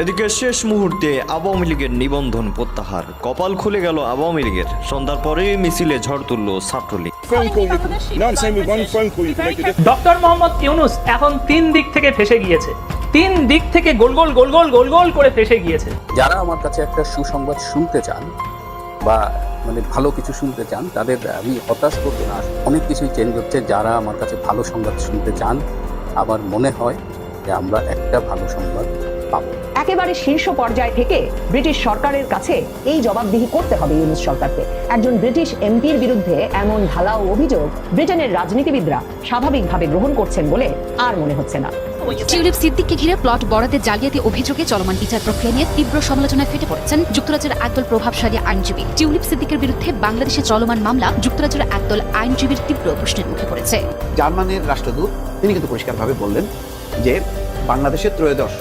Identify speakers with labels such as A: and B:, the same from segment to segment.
A: এদিকে শেষ মুহূর্তে আওয়ামী লীগের নিবন্ধন প্রত্যাহার, কপাল খুলে গেল আওয়ামী লীগের। সন্ধ্যার পরেই মিছিলে ঝড় তুলল ছাত্রলীগ।
B: ডক্টর মোহাম্মদ ইউনূস এখন 3 দিক থেকে ফেসে গিয়েছে, 3 দিক থেকে গোল গোল করে ফেসে গিয়েছে।
C: যারা আমার কাছে একটা সুসংবাদ শুনতে চান বা ভালো কিছু শুনতে চান, তাদের আমি হতাশ করতে না, অনেক কিছুই চেঞ্জ হচ্ছে। যারা আমার কাছে ভালো সংবাদ শুনতে চান, আমার মনে হয় যে আমরা একটা ভালো সংবাদ পাবো।
D: একেবারে শীর্ষ পর্যায় থেকে ব্রিটিশ সরকারের কাছে এই জবাবদিহি করতে হবে ইউনূস সরকারকে। একজন ব্রিটিশ এমপির বিরুদ্ধে এমন ঢালাও অভিযোগ ব্রিটেনের রাজনীতিবিদরা স্বাভাবিকভাবে গ্রহণ করছেন বলে আর মনে হচ্ছে না।
E: টিউলিপ সিদ্দিককে ঘিরে প্লট বরাদ্দের জালিয়াতি অভিযোগে চলমান বিচার প্রক্রিয়া নিয়ে তীব্র সমালোচনায় ফেটে পড়েছেন যুক্তরাজ্যের একদল প্রভাবশালী আইনজীবী। টিউলিপ সিদ্দিকের বিরুদ্ধে বাংলাদেশে চলমান মামলা যুক্তরাজ্যের একদল আইনজীবীর তীব্র প্রশ্নের মুখে পড়েছে।
F: জার্মানির রাষ্ট্রদূত তিনি কিন্তু পরিষ্কারভাবে বললেন যে বাংলাদেশের ত্রয়োদশ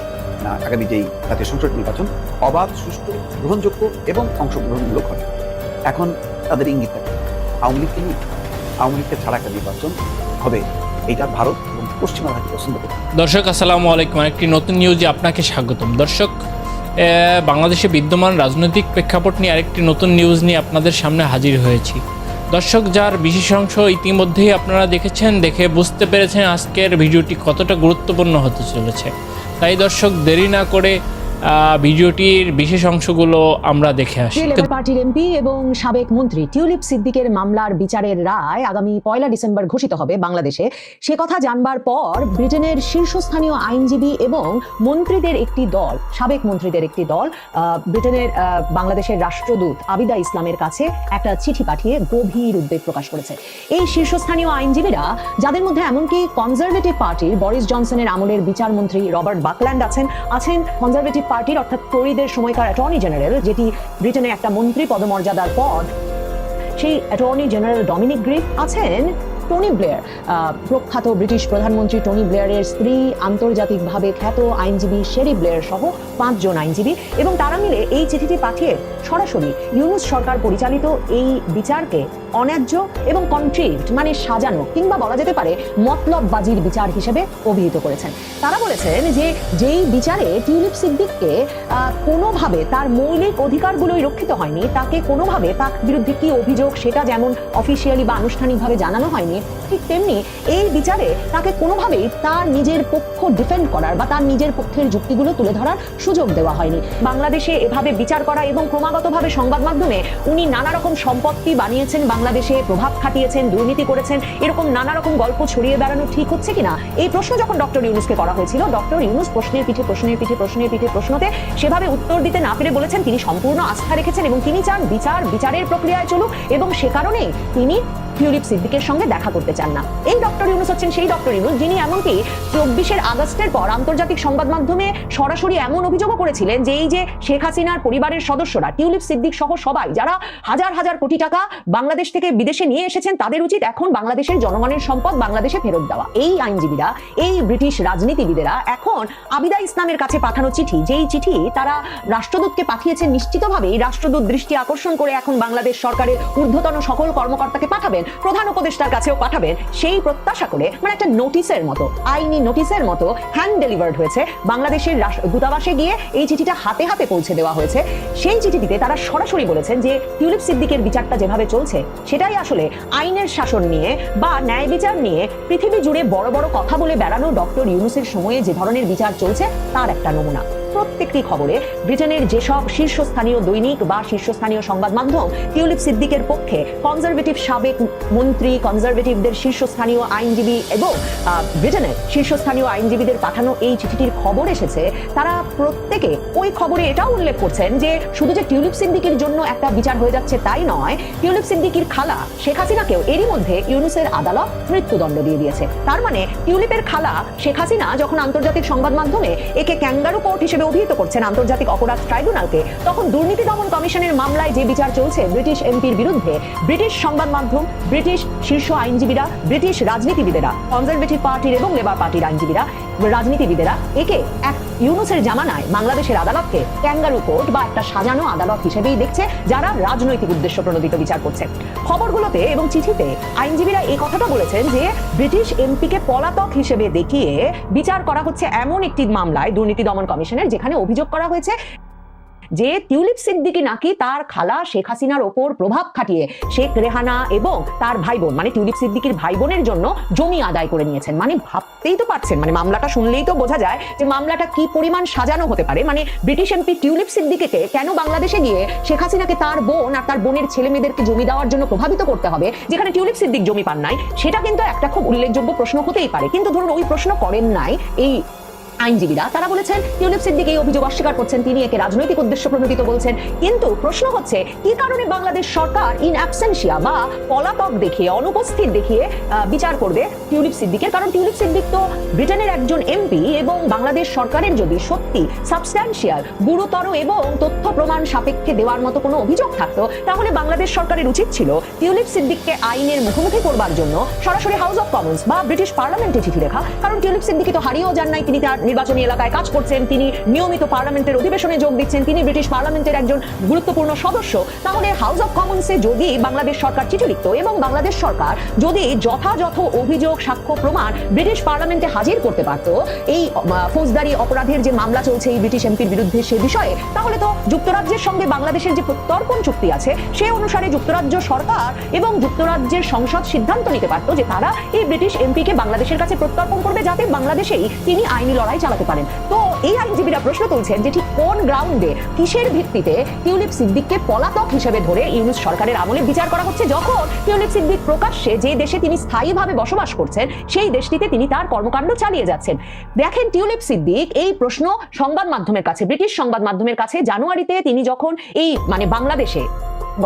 F: আগামী যেই জাতীয় সংসদ নির্বাচন অবাধ, সুষ্ঠু, গ্রহণযোগ্য এবং অংশগ্রহণমূলক হবে। এখন তাদের ইঙ্গিত থাকে আওয়ামী লীগকে নিয়ে, আওয়ামী লীগকে ছাড়া একটা নির্বাচন হবে, এইটা ভারত এবং পশ্চিমা ভারত পছন্দ করে।
G: দর্শক আসসালামু আলাইকুম, একটি নতুন নিউজে আপনাকে স্বাগতম। দর্শক, বাংলাদেশে বিদ্যমান রাজনৈতিক প্রেক্ষাপট নিয়ে আরেকটি নতুন নিউজ নিয়ে আপনাদের সামনে হাজির হয়েছি। দর্শক, যার বিশেষ অংশ ইতিমধ্যেই আপনারা দেখেছেন, দেখে বুঝতে পেরেছেন আজকের ভিডিওটি কতটা গুরুত্বপূর্ণ হতে চলেছে। তাই দর্শক, দেরি না করে ভিডিওটির বিশেষ অংশগুলো আমরা দেখে আসি।
D: লেবার পার্টির এমপি এবং সাবেক মন্ত্রী টিউলিপ সিদ্দিকের মামলার বিচারের রায় আগামী 1 ডিসেম্বর ঘোষিত হবে বাংলাদেশে। সে কথা জানবার পর ব্রিটেনের শীর্ষস্থানীয় আইনজীবী এবং মন্ত্রীদের একটি দল, সাবেক মন্ত্রীদের একটি দল ব্রিটেনের বাংলাদেশের রাষ্ট্রদূত আবিদা ইসলামের কাছে একটা চিঠি পাঠিয়ে গভীর উদ্বেগ প্রকাশ করেছে। এই শীর্ষস্থানীয় আইনজীবীরা, যাদের মধ্যে এমনকি কনজারভেটিভ পার্টির বরিস জনসনের আমলের বিচারমন্ত্রী রবার্ট বাকল্যান্ড আছেন কনজারভেটিভ পার্টির অর্থাৎ টরিদের সময়কার অ্যাটর্নি জেনারেল, যেটি ব্রিটেনে একটা মন্ত্রী পদমর্যাদার পদ, সেই অ্যাটর্নি জেনারেল ডমিনিক গ্রিফ আছেন টনি ব্লেয়ার, প্রখ্যাত ব্রিটিশ প্রধানমন্ত্রী টনি ব্লেয়ারের স্ত্রী, আন্তর্জাতিকভাবে খ্যাত আইনজীবী শেরি ব্লেয়ার সহ 5 জন আইনজীবী, এবং তারা মিলে এই চিঠিটি পাঠিয়ে সরাসরি ইউনূস সরকার পরিচালিত এই বিচারকে অন্যায্য এবং কন্ট্রিভড সাজানো কিংবা বলা যেতে পারে মতলববাজির বিচার হিসেবে অভিহিত করেছেন। তারা বলেছেন যে যেই বিচারে টিউলিপ সিদ্দিককে কোনোভাবে তার মৌলিক অধিকারগুলোই রক্ষিত হয়নি, তাকে কোনোভাবে তার বিরুদ্ধে কি অভিযোগ সেটা যেমন অফিসিয়ালি বা আনুষ্ঠানিকভাবে জানানো হয়নি, ঠিক তেমনি এই বিচারে তাকে কোনোভাবেই তার নিজের পক্ষ ডিফেন্ড করার বা তার নিজের পক্ষের যুক্তিগুলো তুলে ধরার সুযোগ দেওয়া হয়নি। বাংলাদেশে এভাবে বিচার করা এবং ক্রমাগতভাবে সংবাদ মাধ্যমে উনি নানা রকম সম্পত্তি বানিয়েছেন, বাংলাদেশে প্রভাব খাটিয়েছেন, দুর্নীতি করেছেন, এরকম নানা রকম গল্প ছড়িয়ে বেড়ানো ঠিক হচ্ছে কিনা, এই প্রশ্ন যখন ডক্টর ইউনূসকে করা হয়েছিল, ডক্টর ইউনূস প্রশ্নের পিঠে প্রশ্নতে সেভাবে উত্তর দিতে না পেরে বলেছেন তিনি সম্পূর্ণ আস্থা রেখেছেন এবং তিনি চান বিচারের প্রক্রিয়ায় চলুক, এবং সে কারণেই তিনি টিউলিপ সিদ্দিকের সঙ্গে দেখা করতে চান না। এই ডক্টর ইউনূস হচ্ছেন সেই ডক্টর ইউনূস যিনি এমনকি 24 আগস্টের পর আন্তর্জাতিক সংবাদ মাধ্যমে সরাসরি এমন অভিযোগও করেছিলেন যে এই যে শেখ হাসিনার পরিবারের সদস্যরা, টিউলিপ সিদ্দিক সহ সবাই যারা হাজার হাজার কোটি টাকা বাংলাদেশ থেকে বিদেশে নিয়ে এসেছেন, তাদের উচিত এখন বাংলাদেশের জনগণের সম্পদ বাংলাদেশে ফেরত দেওয়া। এই আইনজীবীরা, এই ব্রিটিশ রাজনীতিবিদেরা এখন আবিদা ইসলামের কাছে পাঠানো চিঠি, যেই চিঠি তারা রাষ্ট্রদূতকে পাঠিয়েছেন, নিশ্চিতভাবেই রাষ্ট্রদূত দৃষ্টি আকর্ষণ করে এখন বাংলাদেশ সরকারের ঊর্ধ্বতন সকল কর্মকর্তাকে পাঠাবেন, প্রধান উপদেষ্টার কাছেও পাঠাবেন, সেই প্রত্যাশা করে একটা নোটিশের মতো, আইনি নোটিশের মতো হ্যান্ড ডেলিভার্ড হয়েছে বাংলাদেশের দূতাবাসে গিয়ে এই চিঠিটা হাতে হাতে পৌঁছে দেওয়া হয়েছে। সেই চিঠিটিতে তারা সরাসরি বলেছেন যে টিউলিপ সিদ্দিকের বিচারটা যেভাবে চলছে সেটাই আসলে আইনের শাসন নিয়ে বা ন্যায় বিচার নিয়ে পৃথিবী জুড়ে বড় বড় কথা বলে বেড়ানো ডক্টর ইউনূসের সময়ে যে ধরনের বিচার চলছে তার একটা নমুনা। প্রত্যেকটি খবরে ব্রিটেনের যেসব শীর্ষস্থানীয় দৈনিক বা শীর্ষস্থানীয় সংবাদ মাধ্যম টিউলিপ সিদ্দিকের পক্ষে কনজারভেটিভ সাবেক মন্ত্রী, কনজারভেটিভদের শীর্ষস্থানীয় আইনজীবী এবং ব্রিটেনের শীর্ষস্থানীয় আইনজীবীদের পাঠানো এই চিঠিটির খবর এসেছে, তারা প্রত্যেকে ওই খবরে এটাও উল্লেখ করছেন যে শুধু যে টিউলিপ সিদ্দিকের জন্য একটা বিচার হয়ে যাচ্ছে তাই নয়, টিউলিপ সিদ্দিকির খালা শেখ হাসিনাকেও এরই মধ্যে ইউনূসের আদালত মৃত্যুদণ্ড দিয়ে দিয়েছে। তার মানে টিউলিপের খালা শেখ হাসিনা যখন আন্তর্জাতিক সংবাদ মাধ্যমে একে ক্যাঙ্গারু কোর্ট হিসেবে অভিহিত করছেন আন্তর্জাতিক অপরাধ ট্রাইব্যুনালকে, তখন দুর্নীতি দমন কমিশনের মামলায় যে বিচার চলছে ব্রিটিশ এমপির বিরুদ্ধে, ব্রিটিশ সংবাদ মাধ্যম, ব্রিটিশ শীর্ষ আইনজীবীরা, ব্রিটিশ রাজনীতিবিদেরা, কনজারভেটিভ পার্টির এবং লেবার পার্টির আইনজীবীরা, রাজনীতিবিদেরা একে এক ইউনূসের জামানায় বাংলাদেশের আদালতকে ক্যাঙ্গারু কোর্ট বা একটা সাজানো আদালত হিসেবেই দেখছে, যারা রাজনৈতিক উদ্দেশ্য প্রণোদিত বিচার করছে। খবরগুলোতে এবং চিঠিতে আইনজীবীরা এই কথাটা বলেছেন যে ব্রিটিশ এমপিকে পলাতক হিসেবে দেখিয়ে বিচার করা হচ্ছে এমন একটি মামলায় দুর্নীতি দমন কমিশনের, যেখানে অভিযোগ করা হয়েছে যে টিউলিপ সিদ্দিকী নাকি তার খালা শেখ হাসিনার ওপর প্রভাব খাটিয়ে শেখ রেহানা এবং তার ভাই বোন মানে টিউলিপ সিদ্দিকীর ভাই বোনের জন্য জমি আদায় করে নিয়েছেন। মানে ভাবতেই তো পারছেন, মানে মামলাটা শুনলেই তো বোঝা যায় যে মামলাটা কি পরিমাণ সাজানো হতে পারে। মানে ব্রিটিশ এমপি টিউলিপ সিদ্দিকীকে কেন বাংলাদেশে গিয়ে শেখ হাসিনাকে তার বোন আর তার বোনের ছেলে মেয়েদেরকে জমি দেওয়ার জন্য প্রভাবিত করতে হবে, যেখানে টিউলিপ সিদ্দিক জমি পান নাই, সেটা কিন্তু একটা খুব উল্লেখযোগ্য প্রশ্ন হতেই পারে। কিন্তু ধরুন ওই প্রশ্ন করেন নাই এই আইনজীবীরা, তারা বলেছেন টিউলিপ সিদ্দিক এই অভিযোগ অস্বীকার করছেন, তিনি একে রাজনৈতিক উদ্দেশ্য প্রণোদিত বলছেন। কিন্তু প্রশ্ন হচ্ছে কি কারণে বাংলাদেশ সরকার ইন অ্যাবসেন্সিয়া বা পলাতক দেখিয়ে, অনুপস্থিত দেখিয়ে বিচার করবে টিউলিপ সিদ্দিকের? কারণ টিউলিপ সিদ্দিক তো ব্রিটেনের একজন এমপি এবং বাংলাদেশ সরকারের যদি সত্যি সাবস্ট্যান্সিয়াল, গুরুতর এবং তথ্য প্রমাণ সাপেক্ষে দেওয়ার মতো কোনো অভিযোগ থাকতো, তাহলে বাংলাদেশ সরকারের উচিত ছিল টিউলিপ সিদ্দিককে আইনের মুখোমুখি করবার জন্য সরাসরি হাউস অফ কমন্স বা ব্রিটিশ পার্লামেন্টে চিঠি লেখা। কারণ টিউলিপ সিদ্দিকী তো হারিয়েও যান নাই, তিনি তার নির্বাচনী এলাকায় কাজ করছেন, তিনি নিয়মিত পার্লামেন্টের অধিবেশনে যোগ দিচ্ছেন, তিনি ব্রিটিশ পার্লামেন্টের একজন গুরুত্বপূর্ণ সদস্য। তাহলে হাউস অফ কমন্সে যদি বাংলাদেশ সরকার চিঠি লিখত এবং বাংলাদেশ সরকার যদি যথাযথ অভিযোগ, সাক্ষ্য, প্রমাণ ব্রিটিশ পার্লামেন্টে হাজির করতে পারত এই ফৌজদারি অপরাধের যে মামলা চলছে এই ব্রিটিশ এমপির বিরুদ্ধে সে বিষয়ে, তাহলে তো যুক্তরাজ্যের সঙ্গে বাংলাদেশের যে প্রত্যর্পণ চুক্তি আছে সে অনুসারে যুক্তরাজ্য সরকার এবং যুক্তরাজ্যের সংসদ সিদ্ধান্ত নিতে পারত যে তারা এই ব্রিটিশ এমপিকে বাংলাদেশের কাছে প্রত্যর্পণ করবে, যাতে বাংলাদেশেই তিনি আইনি লড়াই চালাতে পারেন। তো এই আইনজীবীরা প্রশ্ন তুলছেন যে ঠিক কোন গ্রাউন্ডে, কিসের ভিত্তিতে টিউলিপ সিদ্দিককে পলাতক হিসেবে ধরে ইউনূস সরকারের আমলে বিচার করা হচ্ছে, যখন টিউলিপ সিদ্দিক প্রকাশ্যে যে দেশে তিনি স্থায়ীভাবে বসবাস করছেন সেই দেশটিতে তিনি তার কর্মকাণ্ড চালিয়ে যাচ্ছেন। দেখেন, টিউলিপ সিদ্দিক এই প্রশ্ন সংবাদ মাধ্যমের কাছে, ব্রিটিশ সংবাদ মাধ্যমের কাছে জানুয়ারিতে তিনি যখন এই বাংলাদেশে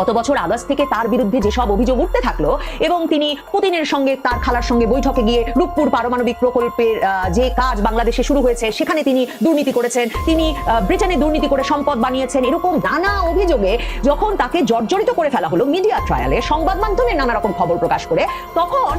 D: গত বছর আগস্ট থেকে তার বিরুদ্ধে যেসব অভিযোগ উঠতে থাকলো এবং তিনি পুতিনের সঙ্গে তার খালার সঙ্গে বৈঠকে গিয়ে রূপপুর পারমাণবিক প্রকল্পের যে কাজ বাংলাদেশে শুরু হয়েছে সেখানে তিনি দুর্নীতি করেছেন, তিনি ব্রিটেনে দুর্নীতি করে সম্পদ বানিয়েছেন, এরকম নানা অভিযোগে যখন তাকে জর্জরিত করে ফেলা হলো মিডিয়া ট্রায়ালে, সংবাদ মাধ্যমে নানা রকম খবর প্রকাশ করে, তখন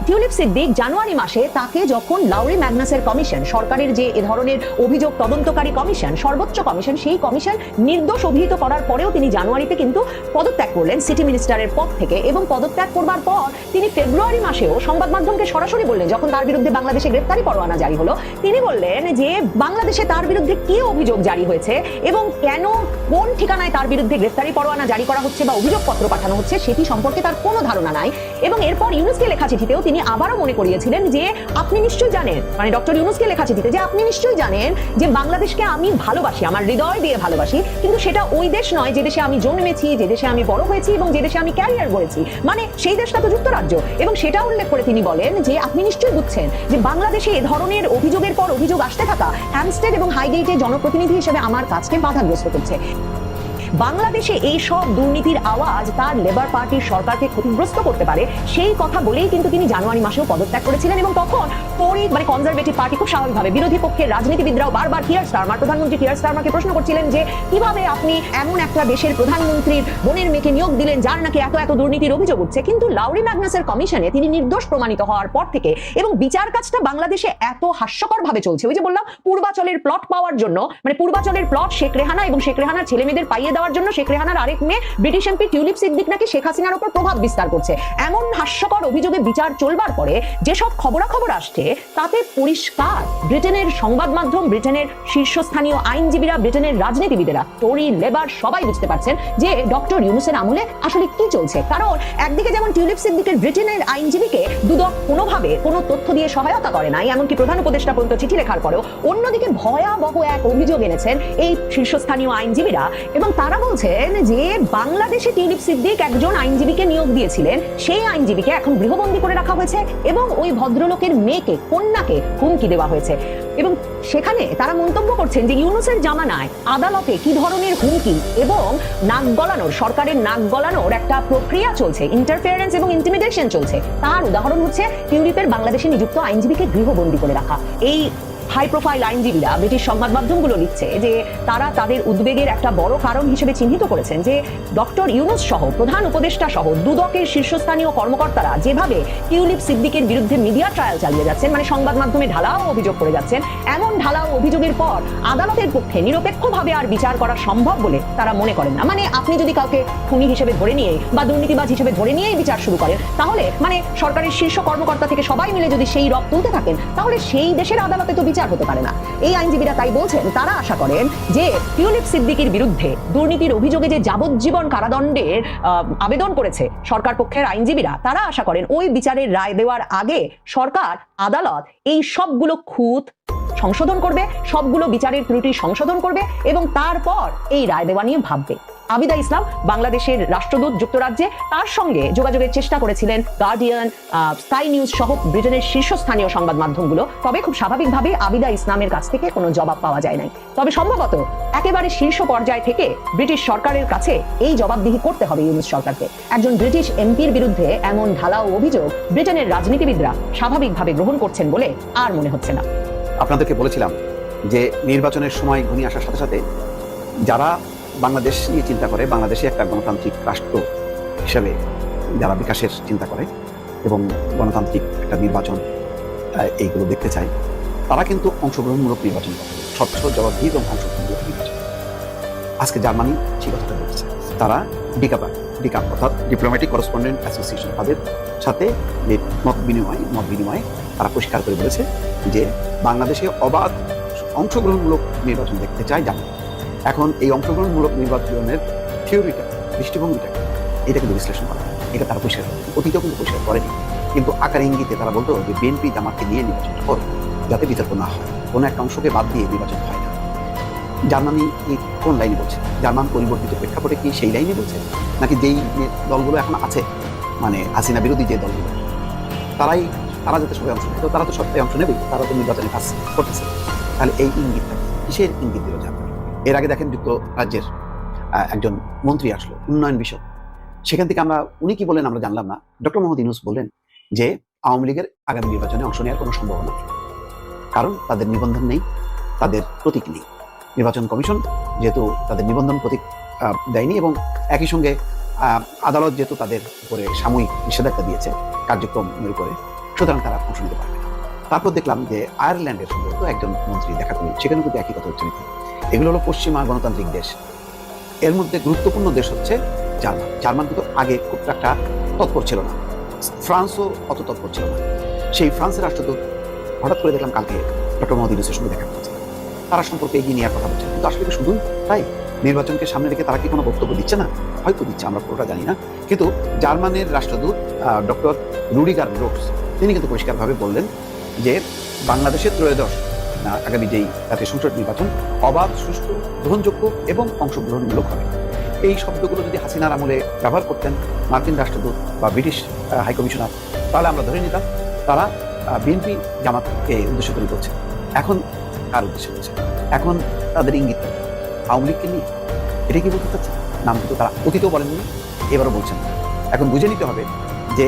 D: টিউলিপ সিদ্দিক জানুয়ারি মাসে তাকে যখন লাউরি ম্যাগনাসের কমিশন, সরকারের যে এ ধরনের অভিযোগ তদন্তকারী কমিশন, সর্বোচ্চ কমিশন, সেই কমিশন নির্দোষ অভিহিত করার পরেও তিনি জানুয়ারিতে কিন্তু পদত্যাগ করলেন সিটি মিনিস্টারের পদ থেকে। এবং পদত্যাগ করবার পর তিনি ফেব্রুয়ারি মাসেও সংবাদ মাধ্যমকে সরাসরি বললেন, যখন তার বিরুদ্ধে বাংলাদেশে গ্রেফতারি পরোয়ানা জারি হলো, তিনি বললেন যে বাংলাদেশে তার বিরুদ্ধে কি অভিযোগ জারি হয়েছে এবং কেন, কোন ঠিকানায় তার বিরুদ্ধে গ্রেফতারি পরোয়ানা জারি করা হচ্ছে বা অভিযোগপত্র পাঠানো হচ্ছে সেটি সম্পর্কে তার কোনো ধারণা নাই। এবং এরপর ইউনূসকে লেখা চিঠিতেও তিনি আবারও মনে করিয়েছিলেন যে আপনি নিশ্চয়ই জানেন, মানে ডক্টর ইউনূসকে লেখা চিঠিতে, যে আপনি নিশ্চয়ই জানেন যে বাংলাদেশকে আমি ভালোবাসি, আমার হৃদয় দিয়ে ভালোবাসি, কিন্তু সেটা ওই দেশ নয় যে দেশে আমি জন্মেছি, যে দেশে আমি বড় হয়েছি এবং যে দেশে আমি ক্যারিয়ার গড়েছি, মানে সেই দেশটা তো যুক্তরাজ্য। এবং সেটা উল্লেখ করে তিনি বলেন যে আপনি নিশ্চয়ই বুঝছেন যে বাংলাদেশে এ ধরনের অভিযোগের পর অভিযোগ আসতে থাকা হ্যামস্টেড এবং হাইগেটে জনপ্রতিনিধি হিসেবে আমার কাজকে বাধাগ্রস্ত করছে। বাংলাদেশে এই সব দুর্নীতির আওয়াজ তার লেবার পার্টির সরকারকে ক্ষতিগ্রস্ত করতে পারে, সেই কথা বলেই কিন্তু তিনি জানুয়ারি মাসেও পদত্যাগ করেছিলেন। এবং তখন কনজারভেটিভ পার্টি খুব স্বাভাবিকভাবে, বিরোধী পক্ষের রাজনীতিবিদরাও বারবার কিয়ার স্টারমার, প্রধানমন্ত্রী কিয়ার স্টারমারকে প্রশ্ন করছিলেন যে কিভাবে আপনি এমন একটা দেশের প্রধানমন্ত্রীর বোনের মেয়েকে নিয়োগ দিলেন যার নাকি এত এত দুর্নীতির অভিযোগ উঠছে। কিন্তু লাউরি ম্যাগনাসের কমিশনে তিনি নির্দোষ প্রমাণিত হওয়ার পর থেকে এবং বিচার কাজটা বাংলাদেশে এত হাস্যকর ভাবে চলছে, ওই যে বললাম পূর্বাচলের প্লট পাওয়ার জন্য, মানে পূর্বাচলের প্লট শেখ রেহানা এবং শেখ রেহানার ছেলে মেয়েদের পাইয়ে দেওয়ার জন্য শেখ রেহানার আরেক মেয়ে ব্রিটিশ এমপি টিউলিপ সিদ্দিক নাকি শেখ হাসিনার উপর প্রভাব বিস্তার করছে, এমন হাস্যকর অভিযোগে বিচার চলবার পরে যেসব খবরাখবর আসছে তাতে পরিষ্কার ব্রিটেনের সংবাদ মাধ্যম, ব্রিটেনের শীর্ষস্থানীয় আইনজীবীরা, ব্রিটেনের রাজনীতিবিদেরা, টরি, লেবার সবাই বুঝতে পারছেন যে ডক্টর ইউনূসের আমলে আসলে কি চলছে। কারণ একদিকে যেমন টিউলিপ সিদ্দিকের ব্রিটেনের আইনজীবীকে দুদক কোনোভাবে কোনো তথ্য দিয়ে সহায়তা করে নাই, এমনকি প্রধান উপদেষ্টা পর্যন্ত চিঠি লেখার পরেও, অন্যদিকে ভয়াবহ এক অভিযোগ এনেছেন এই শীর্ষস্থানীয় আইনজীবীরা এবং তারা বলছেন যে বাংলাদেশে টিউলিপ সিদ্দিক একজন আইনজীবীকে নিয়োগ দিয়েছিলেন, সেই আইনজীবীকে এখন গৃহবন্দী করে রাখা হয়েছে এবং ওই ভদ্রলোকের মেয়েকে, কন্যাকে হুমকি দেওয়া হয়েছে। এবং সেখানে তারা মন্তব্য করছেন যে ইউনূসের জামানায় আদালতে কি ধরনের হুমকি এবং নাক গলানোর, সরকারের নাক গলানোর একটা প্রক্রিয়া চলছে, ইন্টারফেয়ারেন্স এবং ইন্টিমিডেশন চলছে, তার উদাহরণ হচ্ছে টিউলিপের বাংলাদেশে নিযুক্ত আইনজীবীকে গৃহবন্দী করে রাখা। এই হাই প্রোফাইল আইনজীবীরা ব্রিটিশ সংবাদ মাধ্যমগুলো লিখছে যে তারা তাদের উদ্বেগের একটা বড় কারণ হিসেবে চিহ্নিত করেছেন যে ডক্টর ইউনূস সহ প্রধান উপদেষ্টা সহ দুদকের শীর্ষস্থানীয় কর্মকর্তারা যেভাবে টিউলিপ সিদ্দিকের বিরুদ্ধে মিডিয়া ট্রায়াল চালিয়ে যাচ্ছেন, মানে সংবাদ মাধ্যমে ঢালাও অভিযোগ করে যাচ্ছেন, এমন ঢালাও অভিযোগের পর আদালতের পক্ষে নিরপেক্ষভাবে আর বিচার করা সম্ভব বলে তারা মনে করেন না। মানে আপনি যদি কাউকে খুনি হিসেবে ধরে নিয়ে বা দুর্নীতিবাজ হিসেবে ধরে নিয়েই বিচার শুরু করেন, তাহলে মানে সরকারের শীর্ষ কর্মকর্তা থেকে সবাই মিলে যদি সেই রব তুলতে থাকেন, তাহলে সেই দেশের আদালতে তো বিচার হতে পারে না। এই আইনজীবীরা তাই বলছেন, তারা আশা করেন যে টিউলিপ সিদ্দিকির বিরুদ্ধে দুর্নীতির অভিযোগে যে যাবজ্জীবন কারাদণ্ডের আবেদন করেছে সরকার পক্ষের আইনজীবীরা, তারা আশা করেন ওই বিচারের রায় দেওয়ার আগে সরকার আদালত এই সবগুলো খুঁত সংশোধন করবে, সবগুলো বিচারের ত্রুটি সংশোধন করবে এবং তারপর এই রায় দেওয়া নিয়ে ভাববে। আবিদা ইসলাম বাংলাদেশের রাষ্ট্রদূত যুক্তরাজ্যে, তার সঙ্গে যোগাযোগের চেষ্টা করেছিলেন গার্ডিয়ান, স্কাই নিউজ সহ ব্রিটেনের শীর্ষস্থানীয় সংবাদ মাধ্যমগুলো। তবে খুব স্বাভাবিকভাবে আবিদা ইসলামের কাছ থেকে কোনো জবাব পাওয়া যায় নাই। তবে সম্ভবত একেবারে শীর্ষ পর্যায় থেকে ব্রিটিশ সরকারের কাছে এই জবাবদিহি করতে হবে ইউনূস সরকারকে। একজন ব্রিটিশ এমপির বিরুদ্ধে এমন ঢালাও অভিযোগ ব্রিটেনের রাজনীতিবিদরা স্বাভাবিকভাবে গ্রহণ করছেন বলে আর মনে হচ্ছে না।
F: আপনাদেরকে বলেছিলাম যে নির্বাচনের সময় ঘনিয়ে আসার সাথে সাথে যারা বাংলাদেশ নিয়ে চিন্তা করে, বাংলাদেশে একটা গণতান্ত্রিক রাষ্ট্র হিসেবে যারা বিকাশের চিন্তা করে এবং গণতান্ত্রিক একটা নির্বাচন এইগুলো দেখতে চায়, তারা কিন্তু অংশগ্রহণমূলক নির্বাচন করে, স্বচ্ছ, জবাবদিহি এবং অংশগ্রহণমূলক নির্বাচন। আজকে জার্মানি সেই কথাটা বলছে। তারা ডিকাপ অর্থাৎ ডিপ্লোম্যাটিক করেসপন্ডেন্ট অ্যাসোসিয়েশন, তাদের সাথে যে মত বিনিময়ে তারা পরিষ্কার করে বলেছে যে বাংলাদেশে অবাধ অংশগ্রহণমূলক নির্বাচন দেখতে চায় জার্মানি। এখন এই অংশগ্রহণমূলক নির্বাচনের থিওরিটা, দৃষ্টিভঙ্গিটা, এটা কিন্তু বিশ্লেষণ করা, এটা তারা পরিষ্কার অতীতেও কিন্তু পরিষ্কার করেনি, কিন্তু আকার ইঙ্গিতে তারা বলতো যে বিএনপি জামাতকে নিয়ে নির্বাচন করো যাতে বিতর্ক না হয়, কোনো একটা অংশকে বাদ দিয়ে নির্বাচন হয় না। জার্মানি কোন লাইনে বলছে? জার্মান পরিবর্তিত প্রেক্ষাপটে কি সেই লাইনে বলছে, নাকি যেই দলগুলো এখন আছে, মানে হাসিনা বিরোধী যে দলগুলো, তারা যাতে সবাই অংশ নেয়, তো তারা তো সবাই অংশ নেবেই, তারা তো নির্বাচনে কাজ করতেছে। তাহলে এই ইঙ্গিতটা কিসের ইঙ্গিত দিল জার্মানি? এর আগে দেখেন যুক্তরাজ্যের একজন মন্ত্রী আসলো উন্নয়ন বিষয়, সেখান থেকে উনি কি বলেন আমরা জানলাম না। ডক্টর মোহাম্মদ ইউনূস বললেন যে আওয়ামী লীগের আগামী নির্বাচনে অংশ নেওয়ার কোনো সম্ভাবনা নেই, কারণ তাদের নিবন্ধন নেই, তাদের প্রতীক নেই। নির্বাচন কমিশন যেহেতু তাদের নিবন্ধন প্রতীক দেয়নি এবং একই সঙ্গে আদালত যেহেতু তাদের উপরে সাময়িক নিষেধাজ্ঞা দিয়েছে কার্যক্রমের উপরে, সুতরাং তারা অংশ নিতে পারবে না। তারপর দেখলাম যে আয়ারল্যান্ডের সম্ভবত একজন মন্ত্রী দেখা করি, সেখানে কিন্তু একই কথা উচ্চারিত। এগুলো হলো পশ্চিমা গণতান্ত্রিক দেশ। এর মধ্যে গুরুত্বপূর্ণ দেশ হচ্ছে জার্মান। জার্মান কিন্তু আগে খুব একটা তৎপর ছিল না, ফ্রান্সও অত তৎপর ছিল না। সেই ফ্রান্সের রাষ্ট্রদূত হঠাৎ করে দেখলাম কালকে ডক্টর মোহাম্মদ ইউনূসের সঙ্গে দেখা করছে, তারা সম্পর্কে এগিয়ে নেওয়ার কথা বলছে। কিন্তু আসলে কি শুধুই তাই? নির্বাচনকে সামনে রেখে তারা কি কোনো বক্তব্য দিচ্ছে না? হয়তো দিচ্ছে, আমরা পুরোটা জানি না। কিন্তু জার্মানের রাষ্ট্রদূত ডক্টর রুডিগার রোডস, তিনি কিন্তু পরিষ্কারভাবে বললেন যে বাংলাদেশের ত্রয়োদশ আগামী যেই জাতীয় সংসদ নির্বাচন অবাধ, সুষ্ঠু, গ্রহণযোগ্য এবং অংশগ্রহণমূলক হবে। এই শব্দগুলো যদি হাসিনার আমলে ব্যবহার করতেন মার্কিন রাষ্ট্রদূত বা ব্রিটিশ হাইকমিশনার, তাহলে আমরা ধরে নিতাম তারা বিএনপি জামাতকে উদ্দেশ্য করে করছে। এখন কার উদ্দেশ্যে করছে? এখন তাদের ইঙ্গিত আওয়ামী লীগকে নিয়ে, এটা কি বলতে চাচ্ছে? নাম কিন্তু তারা অতীতেও বলেননি, এবারও বলছেন না। এখন বুঝে নিতে হবে যে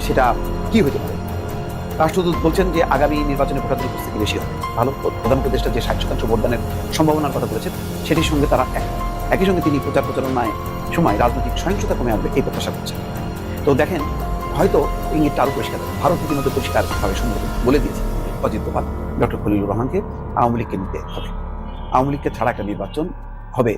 F: সেটা কি হতে পারে। রাষ্ট্রদূত বলছেন যে আগামী নির্বাচনে ভোটারদের উপস্থিতি বেশি হবে, ভালো। প্রধান উপদেষ্টা যে 60% ভোটদানের সম্ভাবনার কথা বলেছেন, সেটির সঙ্গে তারা একই সঙ্গে তিনি প্রচারণায় সময় রাজনৈতিক সহিংসতা কমে আসবে এই প্রত্যাশা করছেন। তো দেখেন, হয়তো ইঙ্গিতটা আরও পরিষ্কার। ভারত ইতিমধ্যে পরিষ্কারভাবে সম্বোধন বলে দিয়েছে অজিত দোভাল ডক্টর খলিলুর রহমানকে আওয়ামী লীগকে নিতে হবে, আওয়ামী লীগকে ছাড়া একটা নির্বাচন হবে,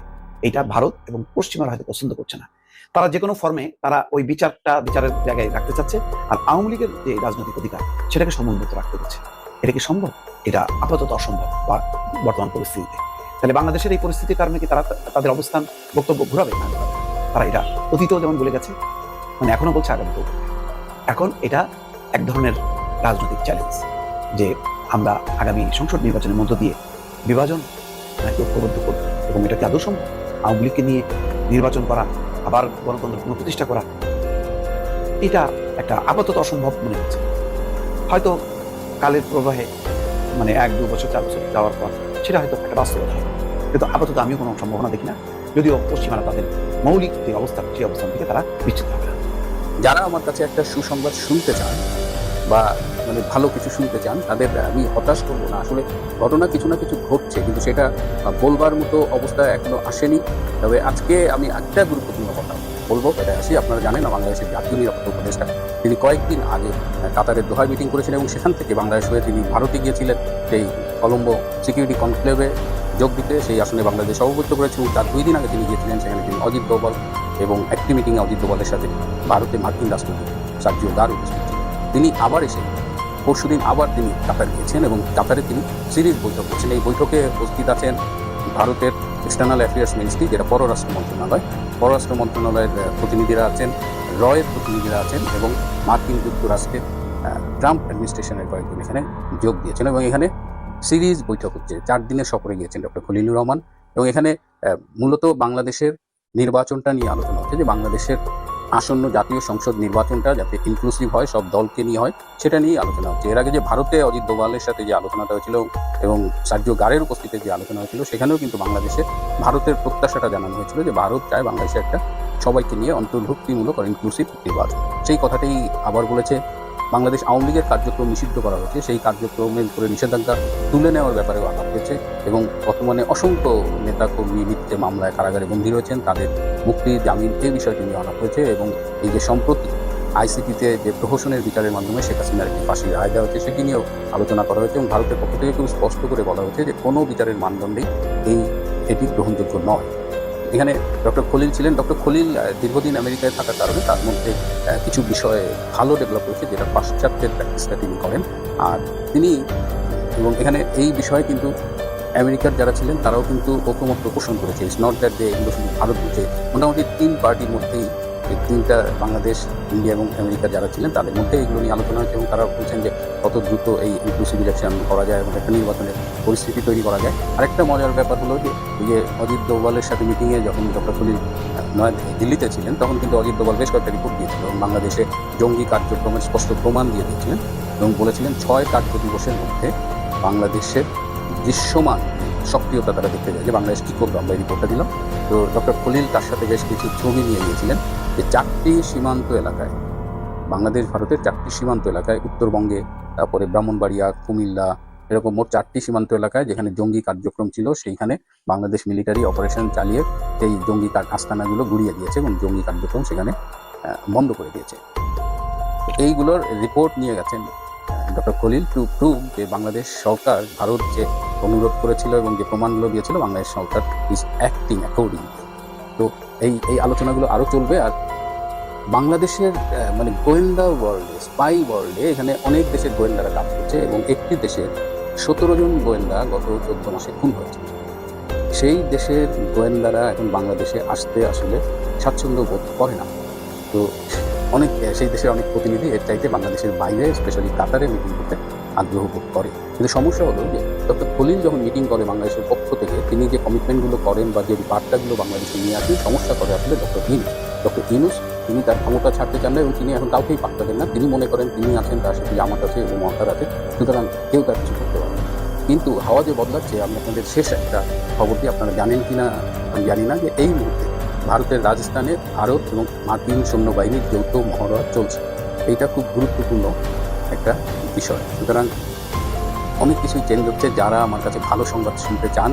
F: এটা ভারত এবং পশ্চিমারা হয়তো পছন্দ করছে না। তারা যে কোনো ফর্মে তারা ওই বিচারের জায়গায় রাখতে চাচ্ছে, আর আওয়ামী লীগের যে রাজনৈতিক অধিকার সেটাকে সমুন্নত রাখতে হচ্ছে। এটা কি সম্ভব? এটা আপাতত অসম্ভব বা বর্তমান পরিস্থিতিতে। তাহলে বাংলাদেশের এই পরিস্থিতির কারণে কি তারা তাদের অবস্থান বক্তব্য ঘুরাবে না? তারা এটা অতীতেও যেমন বলে গেছে, মানে এখনো বলছে, আগামীতেও। এখন এটা এক ধরনের রাজনৈতিক চ্যালেঞ্জ যে আমরা আগামী সংসদ নির্বাচনের মধ্য দিয়ে বিভাজন নাকি ঐক্যবদ্ধ করব, এবং এটা কি আদৌ সম্ভব? আওয়ামী লীগকে নিয়ে নির্বাচন করা, আবার গণতন্ত্র পুনঃপ্রতিষ্ঠা করা, এটা একটা আপাতত অসম্ভব মনে হচ্ছে। হয়তো কালের প্রবাহে, মানে 1-2 বছর 4 বছর যাওয়ার পর সেটা হয়তো একটা বাস্তবতা হবে, কিন্তু আপাতত আমিও কোনো সম্ভাবনা দেখি না, যদিও পশ্চিমারা তাদের মৌলিক যে অবস্থান, সেই অবস্থান থেকে তারা বিচ্যুত হবে না।
C: যারা আমার কাছে একটা সুসংবাদ শুনতে চান বা মানে ভালো কিছু শুনতে চান তাদের আমি হতাশ করবো না। আসলে ঘটনা কিছু না কিছু ঘটছে, কিন্তু সেটা বলবার মতো অবস্থা এখনো আসেনি। তবে আজকে আমি একটা গুরুত্বপূর্ণ কথা বলবো, এটা আসি। আপনারা জানেন না, বাংলাদেশের জাতীয় নিরাপত্তা উপদেষ্টা তিনি কয়েকদিন আগে কাতারের দোহায় মিটিং করেছিলেন এবং সেখান থেকে বাংলাদেশ হয়ে তিনি ভারতে গিয়েছিলেন সেই কলম্বো সিকিউরিটি কনক্লেভে যোগ দিতে। সেই আসনে বাংলাদেশ সভাপতিত্ব করেছে এবং তার 2 দিন আগে তিনি গিয়েছিলেন সেখানে। তিনি অজিত দোভাল এবং একটি মিটিংয়ে অজিত দোভালের সাথে ভারতে মার্কিন রাষ্ট্রদূত সার্জিও গার উপস্থিত ছিলেন। তিনি আবার এসে পরশুদিন আবার তিনি কাতার গিয়েছেন এবং কাতারে তিনি সিরিজ বৈঠক করছেন। এই বৈঠকে উপস্থিত আছেন ভারতের এক্সটার্নাল অ্যাফেয়ার্স মিনিস্ট্রি, যেটা পররাষ্ট্র মন্ত্রণালয়, পররাষ্ট্র মন্ত্রণালয়ের প্রতিনিধিরা আছেন, রয়ের প্রতিনিধিরা আছেন এবং মার্কিন যুক্তরাষ্ট্রের ট্রাম্প অ্যাডমিনিস্ট্রেশনের কয়েকজন এখানে যোগ দিয়েছেন। এবং এখানে সিরিজ বৈঠক হচ্ছে। 4 দিনের সফরে গিয়েছেন ডক্টর খলিলুর রহমান এবং এখানে মূলত বাংলাদেশের নির্বাচনটা নিয়ে আলোচনা হচ্ছে, যে বাংলাদেশের আসন্ন জাতীয় সংসদ নির্বাচনটা যাতে ইনক্লুসিভ হয়, সব দলকে নিয়ে হয়, সেটা নিয়ে আলোচনা হচ্ছে। এর আগে যে ভারতে অজিত দোভালের সাথে যে আলোচনাটা হয়েছিল এবং সার্জিও গারের উপস্থিতিতে যে আলোচনা হয়েছিল, সেখানেও কিন্তু বাংলাদেশে ভারতের প্রত্যাশাটা জানানো হয়েছিল যে ভারত চায় বাংলাদেশে একটা সবাইকে নিয়ে অন্তর্ভুক্তিমূলক আর ইনক্লুসিভ নির্বাচন। সেই কথাটাই আবার বলেছে। বাংলাদেশ আওয়ামী লীগের কার্যক্রম নিষিদ্ধ করা হয়েছে, সেই কার্যক্রমের উপরে নিষেধাজ্ঞা তুলে নেওয়ার ব্যাপারেও আলাপ হয়েছে এবং বর্তমানে অসংখ্য নেতাকর্মী মিথ্যে মামলায় কারাগারে বন্দী রয়েছেন, তাদের মুক্তি, জামিন, এই বিষয়টি নিয়ে আলাপ হয়েছে। এবং এই যে সম্প্রতি আইসিটিতে যে প্রহসনের বিচারের মাধ্যমে শেখ হাসিনার একটি ফাঁসির রায় দেওয়া হয়েছে, সেটি নিয়েও আলোচনা করা হয়েছে এবং ভারতের পক্ষ থেকে খুব স্পষ্ট করে বলা হয়েছে যে কোনো বিচারের মানদণ্ডেই এটি গ্রহণযোগ্য নয়। এখানে ডক্টর খলিল ছিলেন। ডক্টর খলিল দীর্ঘদিন আমেরিকায় থাকার কারণে তার মধ্যে কিছু বিষয়ে ভালো ডেভেলপ হয়েছে, যেটা পাশ্চাত্যের প্র্যাকটিসটা তিনি করেন। আর তিনি এবং এখানে এই বিষয়ে কিন্তু আমেরিকার যারা ছিলেন তারাও কিন্তু ঐকমত্য পোষণ করেছে। ইটস নট দ্যাট যে এগুলো শুধু ভারত বুঝে, মোটামুটি 3 পার্টির মধ্যেই, এই 3টা বাংলাদেশ, ইন্ডিয়া এবং আমেরিকার যারা ছিলেন তাদের মধ্যে এগুলো নিয়ে আলোচনা হয়েছে এবং তারা বলছেন যে কত দ্রুত এই ইনক্লুসিভ ইলেকশন করা যায় এবং একটা নির্বাচনের পরিস্থিতি তৈরি করা যায়। আরেকটা মজার ব্যাপার হলো যে এই যে অজিত দোভালের সাথে মিটিংয়ে যখন ডক্টর খলিল দিল্লিতে ছিলেন, তখন কিন্তু অজিত দোভাল বেশ কয়েকটা রিপোর্ট দিয়েছিল এবং বাংলাদেশে জঙ্গি কার্যক্রমের স্পষ্ট প্রমাণ দিয়ে দিয়েছিলেন এবং বলেছিলেন 6 কার্য দিবসের মধ্যে বাংলাদেশের দৃশ্যমান সক্রিয়তা তারা দেখতে যায় যে বাংলাদেশ কী করবে। আমরা এই রিপোর্টটা দিলাম। তো ডক্টর খলিল তার সাথে বেশ কিছু ছবি নিয়ে গিয়েছিলেন যে 4টি সীমান্ত এলাকায়, বাংলাদেশ ভারতের 4টি সীমান্ত এলাকায়, উত্তরবঙ্গে, তারপরে ব্রাহ্মণবাড়িয়া, কুমিল্লা, এরকম মোট 4টি সীমান্ত এলাকায় যেখানে জঙ্গি কার্যক্রম ছিল, সেইখানে বাংলাদেশ মিলিটারি অপারেশন চালিয়ে সেই জঙ্গি আস্তানাগুলো গুড়িয়ে দিয়েছে এবং জঙ্গি কার্যক্রম সেখানে বন্ধ করে দিয়েছে। এইগুলোর রিপোর্ট নিয়ে গেছেন ডক্টর খলিল টু প্রুভ যে বাংলাদেশ সরকার ভারত যে অনুরোধ করেছিল এবং যে প্রমাণগুলো দিয়েছিল, বাংলাদেশ সরকার ইজ অ্যাক্টিং অ্যাকর্ডিংলি। তো এই আলোচনাগুলো আরও চলবে। আর বাংলাদেশের মানে গোয়েন্দা ওয়ার্ল্ডে, স্পাই ওয়ার্ল্ডে, এখানে অনেক দেশের গোয়েন্দারা কাজ করছে এবং একটি দেশের 17 জন গোয়েন্দা গত 14 মাসে খুন হয়েছে। সেই দেশের গোয়েন্দারা এখন বাংলাদেশে আসতে আসলে স্বাচ্ছন্দ্য বোধ করে না। তো সেই দেশের অনেক প্রতিনিধি এর চাইতে বাংলাদেশের বাইরে, স্পেশালি কাতারে মিটিং করতে আগ্রহ বোধ করে। কিন্তু সমস্যা হলো যে ডক্টর খলিল যখন মিটিং করে বাংলাদেশের পক্ষ থেকে, তিনি যে কমিটমেন্টগুলো করেন বা যে বার্তাগুলো বাংলাদেশে নিয়ে আসেন, সমস্যা করে আসলে ডক্টর ইউনূস। তিনি তার ক্ষমতা ছাড়তে চান না এবং তিনি এখন কাউকেই পাত্তা দেন না। তিনি মনে করেন তিনি আছেন, তার সাথে জামাত আছে এবং মহাকার আছে, সুতরাং কেউ তার কিছু করতে পারবে না। কিন্তু হাওয়া যে বদলাচ্ছে, আমি আপনাদের শেষ একটা খবরটি আপনারা জানেন কিনা আমি জানি না, যে এই মুহূর্তে ভারতের রাজস্থানে ভারত এবং মার্কিন সৈন্যবাহিনীর যৌথ মহড়া চলছে। এইটা খুব গুরুত্বপূর্ণ একটা বিষয়। সুতরাং অনেক কিছুই চেঞ্জ হচ্ছে। যারা আমার কাছে ভালো সংবাদ শুনতে চান,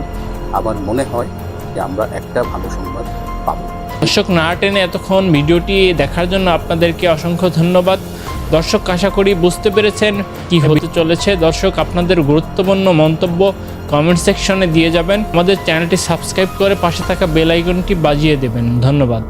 C: আমার মনে হয় যে আমরা একটা ভালো সংবাদ পাবো।
G: দর্শক, না টেনে এতক্ষণ ভিডিওটি দেখার জন্য আপনাদেরকে অসংখ্য ধন্যবাদ। দর্শক, আশা করি বুঝতে পেরেছেন কি হতে চলেছে। দর্শক, আপনাদের গুরুত্বপূর্ণ মন্তব্য কমেন্ট সেকশনে দিয়ে যাবেন। আমাদের চ্যানেলটি সাবস্ক্রাইব করে পাশে থাকা বেল আইকনটি বাজিয়ে দেবেন। ধন্যবাদ।